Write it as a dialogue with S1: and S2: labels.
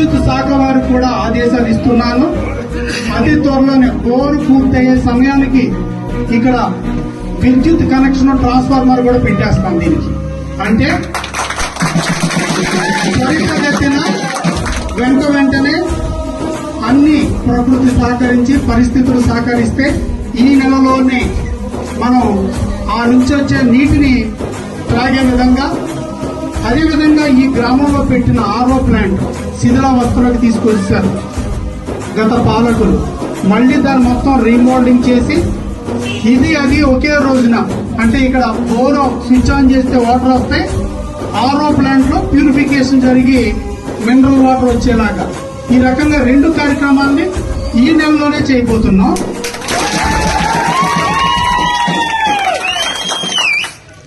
S1: విద్యుత్ శాఖ వారికి కూడా ఆదేశాలు ఇస్తున్నాను. అతి త్వరలోనే బోరు పూర్తయ్యే సమయానికి ఇక్కడ విద్యుత్ కనెక్షన్ ట్రాన్స్ఫార్మర్ కూడా పెట్టేస్తాం. దీనికి అంటే త్వరితగతిన వెంటనే అన్ని ప్రకృతి సహకరించి పరిస్థితులు సహకరిస్తే ఈ నెలలోనే మనం ఆ నుంచి వచ్చే నీటిని త్రాగే విధంగా, అదేవిధంగా ఈ గ్రామంలో పెట్టిన ఆర్ఓ ప్లాంట్ శిథిలావస్థలోకి తీసుకొచ్చారు గత పాలకులు. మళ్లీ దాన్ని మొత్తం రీమోల్డింగ్ చేసి ఇది అది ఒకే రోజున, అంటే ఇక్కడ బోర్ స్విచ్ ఆన్ చేస్తే వాటర్ వస్తాయి, ఆర్ఓ ప్లాంట్ లో ప్యూరిఫికేషన్ జరిగి మినరల్ వాటర్ వచ్చేలాగా ఈ రకంగా 2 కార్యక్రమాల్ని ఈ నెలలోనే చేయబోతున్నాం.